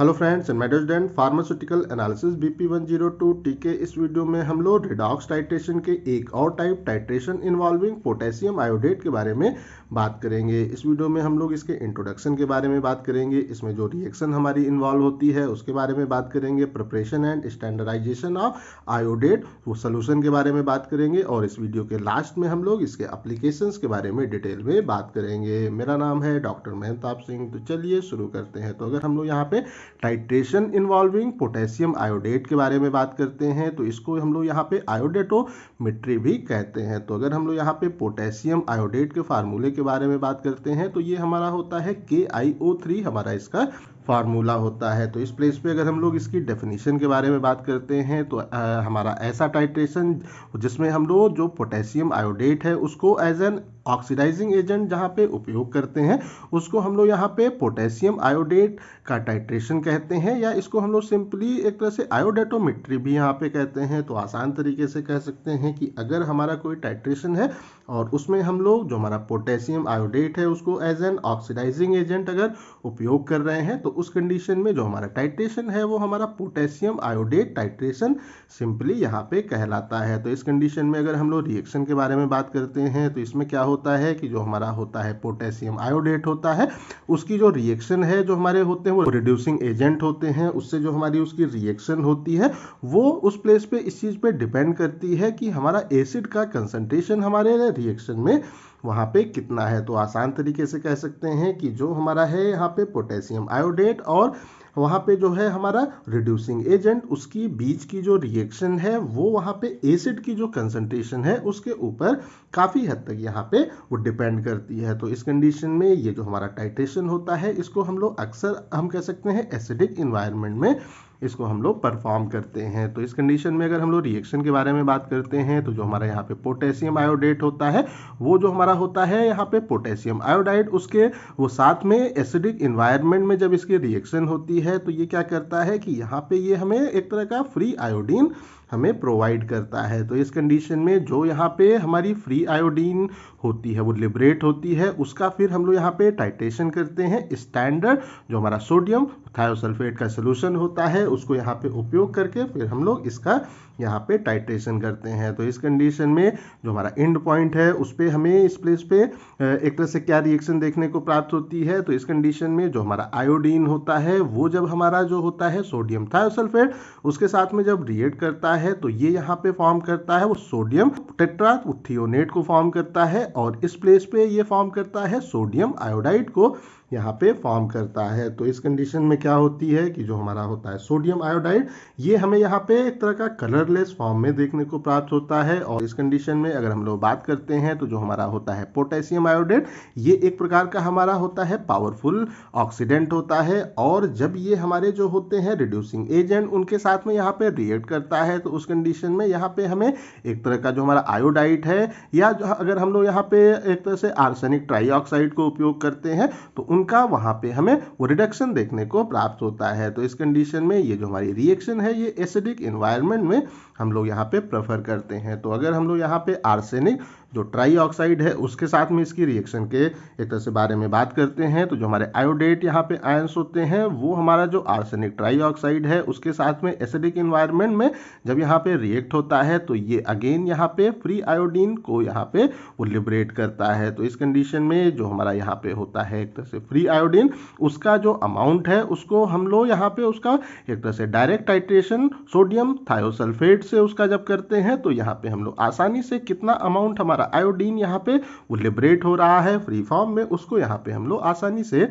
Hello friends and my dear student, pharmaceutical analysis BP 102 T के इस video में हम लोग रिडॉक्स टाइट्रेशन के एक और type titration involving potassium iodate के बारे में बात करेंगे। इस वीडियो में हम लोग इसके इंट्रोडक्शन के बारे में बात करेंगे, इसमें जो रिएक्शन हमारी इन्वॉल्व होती है उसके बारे में बात करेंगे, preparation and standardization of iodate वो सोल्यूशन के बारे में बात करेंगे, और इस वीडियो के लास्ट में हम लोग इसके एप्लीकेशंस के बारे में डिटेल में बात करेंगे। मेरा नाम है डॉक्टर मेहताब सिंह। तो चलिए शुरू करते हैं। तो अगर हम लोग यहाँ पे टाइट्रेशन इन्वॉल्विंग पोटेशियम आयोडेट के बारे में बात करते हैं तो इसको हम लोग यहाँ पे आयोडेटोमेट्री भी कहते हैं। तो अगर हम लोग यहाँ पे पोटेशियम आयोडेट के फार्मूले के बारे में बात करते हैं तो ये हमारा होता है KiO3, हमारा इसका फार्मूला होता है। तो इस प्लेस पे अगर हम लोग इसकी डेफिनेशन के बारे में बात करते हैं तो हमारा ऐसा टाइट्रेशन जिसमें हम लोग जो पोटेशियम आयोडेट है उसको एज एन ऑक्सीडाइजिंग एजेंट जहाँ पे उपयोग करते हैं उसको हम लोग यहाँ पे पोटेशियम आयोडेट का टाइट्रेशन कहते हैं, या इसको हम लोग सिंपली एक तरह से आयोडेटोमेट्री भी यहाँ पे कहते हैं। तो आसान तरीके से कह सकते हैं कि अगर हमारा कोई टाइट्रेशन है और उसमें हम लोग जो हमारा पोटेशियम आयोडेट है उसको एज एन ऑक्सीडाइजिंग एजेंट अगर उपयोग कर रहे हैं तो उस कंडीशन में जो हमारा टाइट्रेशन है वो हमारा पोटेशियम आयोडेट टाइट्रेशन सिंपली यहाँ पे कहलाता है। तो इस कंडीशन में अगर हम लोग रिएक्शन के बारे में बात करते हैं तो इसमें क्या होता है कि जो हमारा होता है पोटेशियम आयोडेट होता है उसकी जो रिएक्शन है जो हमारे होते हैं वो रिड्यूसिंग एजेंट होते हैं, उससे जो हमारी उसकी रिएक्शन होती है वो उस प्लेस पे इस चीज़ पे डिपेंड करती है कि हमारा एसिड का कंसंट्रेशन हमारे रिएक्शन में वहाँ पे कितना है। तो आसान तरीके से कह सकते हैं कि जो हमारा है यहाँ पे पोटेशियम आयोडेट और वहाँ पे जो है हमारा रिड्यूसिंग एजेंट उसकी बीच की जो रिएक्शन है वो वहाँ पे एसिड की जो कंसंट्रेशन है उसके ऊपर काफ़ी हद तक यहाँ पे वो डिपेंड करती है। तो इस कंडीशन में ये जो हमारा टाइट्रेशन होता है इसको हम लोग अक्सर हम कह सकते हैं एसिडिक इन्वायरमेंट में इसको हम लोग परफॉर्म करते हैं। तो इस कंडीशन में अगर हम लोग रिएक्शन के बारे में बात करते हैं तो जो हमारा यहाँ पे पोटेशियम आयोडेट होता है वो जो हमारा होता है यहाँ पे पोटेशियम आयोडाइड उसके वो साथ में एसिडिक इन्वायरमेंट में जब इसकी रिएक्शन होती है तो ये क्या करता है कि यहाँ पे ये हमें एक तरह का फ्री आयोडीन हमें प्रोवाइड करता है। तो इस कंडीशन में जो यहाँ पे हमारी फ्री आयोडीन होती है वो लिबरेट होती है, उसका फिर हम लोग यहाँ पे टाइट्रेशन करते हैं स्टैंडर्ड जो हमारा सोडियम थायोसल्फेट का सोल्यूशन होता है उसको यहाँ पे उपयोग करके फिर हम लोग इसका यहाँ पे टाइट्रेशन करते हैं। तो इस कंडीशन में जो हमारा एंड पॉइंट है उस पर हमें इस प्लेस पे एक तरह से क्या रिएक्शन देखने को प्राप्त होती है। तो इस कंडीशन में जो हमारा आयोडीन होता है वो जब हमारा जो होता है सोडियम थायोसल्फेट उसके साथ में जब रिएक्ट करता है तो ये यहाँ पे फॉर्म करता है वो सोडियम टेट्राथियोनेट को फॉर्म करता है, और इस प्लेस पे ये फॉर्म करता है सोडियम आयोडाइड को यहाँ पे फॉर्म करता है। तो इस कंडीशन में क्या होती है कि जो हमारा होता है सोडियम आयोडाइड ये हमें यहाँ पे एक तरह का कलरलेस फॉर्म में देखने को प्राप्त होता है। और इस कंडीशन में अगर हम लोग बात करते हैं तो जो हमारा होता है पोटेशियम आयोडेट ये एक प्रकार का हमारा होता है पावरफुल ऑक्सीडेंट होता है, और जब ये हमारे जो होते हैं रिड्यूसिंग एजेंट उनके साथ में यहाँ पे रिएक्ट करता है तो उस कंडीशन में यहाँ पे हमें एक तरह का जो हमारा आयोडाइड है, या अगर हम लोग यहाँ पे एक तरह से आर्सेनिक ट्राईऑक्साइड को उपयोग करते हैं तो उनका वहाँ पे हमें वो रिडक्शन देखने को प्राप्त होता है। तो इस कंडीशन में ये जो हमारी रिएक्शन है ये एसिडिक इन्वायरमेंट में हम लोग यहाँ पे प्रेफर करते हैं। तो अगर हम लोग यहाँ पे आर्सेनिक जो ट्राई ऑक्साइड है उसके साथ में इसकी रिएक्शन के एक तरह से बारे में बात करते हैं तो जो हमारे आयोडेट यहाँ पे आयंस होते हैं वो हमारा जो आर्सेनिक ट्राई ऑक्साइड है उसके साथ में एसिडिक इन्वायरमेंट में जब यहाँ पे रिएक्ट होता है तो ये अगेन यहाँ पे फ्री आयोडीन को यहाँ पे वो लिबरेट करता है। तो इस कंडीशन में जो हमारा यहाँ पे होता है एक तरह से फ्री आयोडीन उसका जो अमाउंट है उसको हम लोग यहाँ पे उसका एक तरह से डायरेक्ट टाइट्रेशन सोडियम थायोसल्फेट से उसका जब करते हैं तो यहाँ पे हम लोग आसानी से कितना अमाउंट हमारा आयोडीन यहाँ पे वो लिबरेट हो रहा है फ्री फॉर्म में उसको यहाँ पे हम लोग आसानी से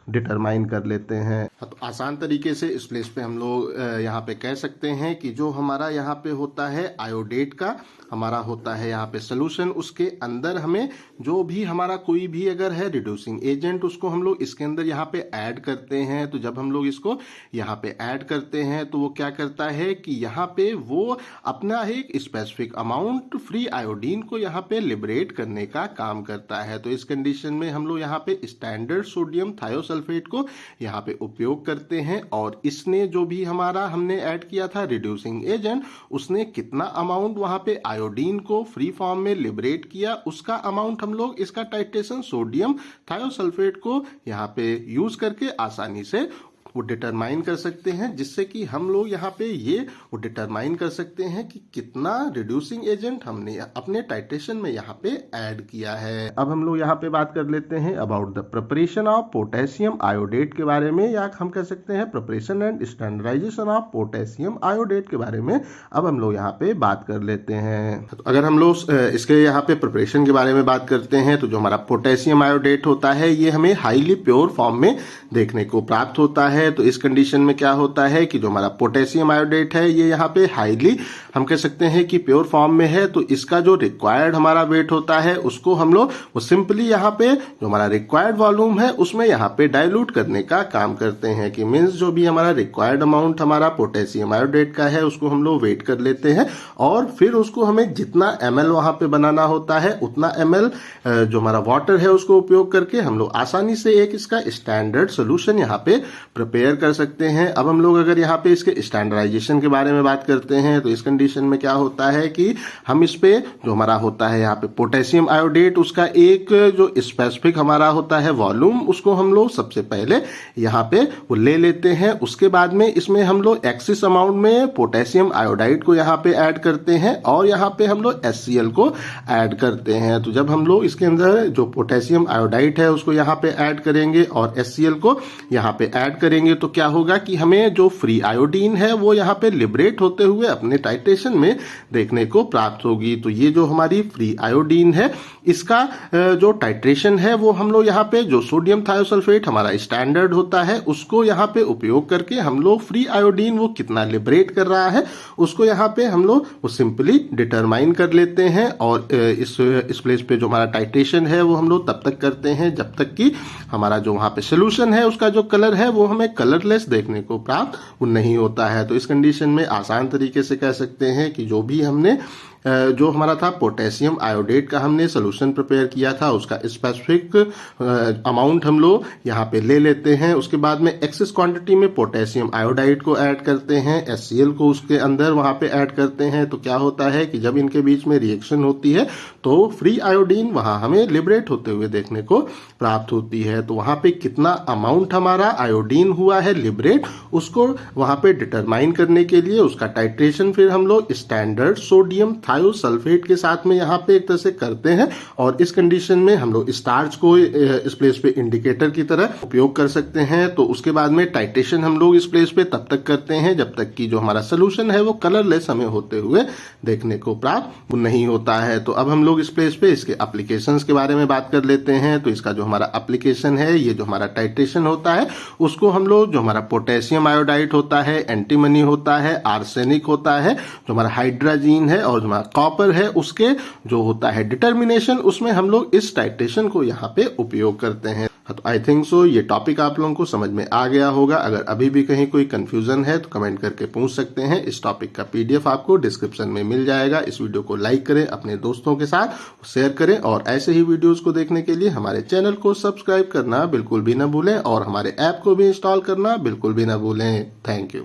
डिटरमाइन कर लेते हैं। तो आसान तरीके से इस प्लेस पे हम लोग यहाँ पे कह सकते हैं कि जो हमारा यहाँ पे होता है आयोडेट का हमारा होता है यहाँ पे सोल्यूशन उसके अंदर हमें जो भी हमारा कोई भी अगर है रिड्यूसिंग एजेंट उसको हम लोग इसके अंदर यहाँ पे ऐड करते हैं। तो जब हम लोग इसको यहाँ पे ऐड करते हैं तो वो क्या करता है कि यहाँ पे वो अपना एक स्पेसिफिक अमाउंट फ्री आयोडीन को यहाँ पे लिबरेट करने का काम करता है। तो इस कंडीशन में हम लोग यहाँ पे स्टैंडर्ड सोडियम थायोसल्फेट को यहाँ पे उपयोग करते हैं, और इसने जो भी हमारा हमने ऐड किया था रिड्यूसिंग एजेंट उसने कितना अमाउंट वहाँ पे आयोडीन को फ्री फॉर्म में लिबरेट किया उसका अमाउंट हम लोग इसका टाइट्रेशन सोडियम थायोसल्फेट को यहाँ पे यूज करके आसानी से वो डिटरमाइन कर सकते हैं, जिससे कि हम लोग यहाँ पे ये वो डिटरमाइन कर सकते हैं कि कितना रिड्यूसिंग एजेंट हमने अपने टाइट्रेशन में यहाँ पे ऐड किया है। अब हम लोग यहाँ पे बात कर लेते हैं about the preparation of potassium iodate के बारे में, या हम कह सकते हैं preparation and standardization of potassium iodate के बारे में अब हम लोग यहाँ पे बात कर लेते हैं। तो अगर हम लोग इसके यहाँ पे प्रिपरेशन के बारे में बात करते हैं, तो जो हमारा पोटेशियम आयोडेट होता है ये हमें हाईली प्योर फॉर्म में देखने को प्राप्त होता है। तो इस कंडीशन में क्या होता है कि जो हमारा पोटेशियम आयोडेट है ये यहाँ पे हाईली हम कह सकते हैं कि प्योर फॉर्म में है। तो इसका जो रिक्वायर्ड हमारा वेट होता है उसको हम लोग वो सिंपली यहाँ पे जो हमारा रिक्वायर्ड वॉल्यूम है उसमें यहाँ पे डाइल्यूट करने का काम करते हैं, कि मीन्स जो भी हमारा रिक्वायर्ड अमाउंट हमारा पोटेशियम आयोडेट का है उसको हम लोग वेट कर लेते हैं, और फिर उसको हमें जितना ml वहां पे बनाना होता है उतना ml जो हमारा वाटर है उसको उपयोग करके हम लोग आसानी से एक इसका स्टैंडर्ड सोल्यूशन यहाँ पे प्रिपेयर कर सकते हैं। अब हम लोग अगर यहाँ पे इसके स्टैंडर्डाइजेशन के बारे में बात करते हैं, तो इस कंडीशन में क्या होता है कि हम इस पे जो हमारा होता है यहाँ पे पोटेशियम आयोडेट उसका एक जो स्पेसिफिक हमारा होता है वॉल्यूम उसको हम लोग सबसे पहले यहाँ पे वो ले लेते हैं। उसके बाद में इसमें हम लोग एक्सिस अमाउंट में पोटेशियम आयोडाइड को यहाँ पे ऐड करते हैं और यहाँ पे हम लोग HCl को ऐड करते हैं। तो जब हम लोग इसके अंदर जो पोटेशियम आयोडाइड है उसको यहाँ पे ऐड करेंगे और HCl को यहाँ पे ऐड करेंगे, तो क्या होगा कि हमें जो फ्री आयोडीन है वो यहाँ पे लिबरेट होते हुए अपने टाइट्रेशन में देखने को प्राप्त होगी। तो ये जो हमारी फ्री आयोडीन है इसका जो टाइट्रेशन है वो हम लोग यहाँ पे जो सोडियम थायोसल्फेट हमारा स्टैंडर्ड होता है उसको यहाँ पे उपयोग करके हम लोग फ्री आयोडीन वो कितना लिबरेट कर रहा है उसको यहाँ पे हम लोग वो सिंपली डिटरमाइन कर लेते हैं। और इस प्लेस पे जो हमारा टाइट्रेशन है वो हम लोग तब तक करते हैं जब तक कि हमारा जो वहाँ पे सोल्यूशन है उसका जो कलर है वो हमें कलरलेस देखने को प्राप्त नहीं होता है। तो इस कंडीशन में आसान तरीके से कह सकते हैं कि जो भी हमने जो हमारा था पोटेशियम आयोडेट का हमने सोल्यूशन प्रिपेयर किया था उसका स्पेसिफिक अमाउंट हम लोग यहाँ पे ले लेते हैं। उसके बाद में एक्सेस क्वांटिटी में पोटेशियम आयोडाइड को ऐड करते हैं, HCl को उसके अंदर वहाँ पे ऐड करते हैं। तो क्या होता है कि जब इनके बीच में रिएक्शन होती है तो फ्री आयोडीन वहाँ हमें लिबरेट होते हुए देखने को प्राप्त होती है। तो वहाँ पे कितना अमाउंट हमारा आयोडीन हुआ है लिबरेट उसको वहाँ पे डिटरमाइन करने के लिए उसका टाइट्रेशन फिर हम लोग स्टैंडर्ड सोडियम थायोसल्फेट के साथ में यहाँ पे एक तरह से करते हैं। और इस कंडीशन में हम लोग स्टार्च को इस प्लेस पे इंडिकेटर की तरह उपयोग कर सकते हैं। तो उसके बाद में टाइट्रेशन हम लोग इस प्लेस पे तब तक करते हैं जब तक कि जो हमारा सोल्यूशन है वो कलरलेस हमें होते हुए देखने को प्राप्त नहीं होता है। तो अब हम लोग इस प्लेस पे इसके एप्लीकेशंस के बारे में बात कर लेते हैं। तो इसका जो हमारा एप्लीकेशन है ये जो हमारा टाइट्रेशन होता है उसको हम लोग जो हमारा पोटेशियम आयोडाइड होता है, एंटीमनी होता है, आर्सेनिक होता है, जो हमारा हाइड्रोजीन है और जो कॉपर है उसके जो होता है डिटर्मिनेशन उसमें हम लोग इस टाइट्रेशन को यहाँ पे उपयोग करते हैं। तो आई थिंक सो ये टॉपिक आप लोगों को समझ में आ गया होगा। अगर अभी भी कहीं कोई कंफ्यूजन है तो कमेंट करके पूछ सकते हैं। इस टॉपिक का PDF आपको डिस्क्रिप्शन में मिल जाएगा। इस वीडियो को लाइक करें, अपने दोस्तों के साथ शेयर करें और ऐसे ही वीडियोस को देखने के लिए हमारे चैनल को सब्सक्राइब करना बिल्कुल भी ना भूलें और हमारे ऐप को भी इंस्टॉल करना बिल्कुल भी ना भूलें। Thank you.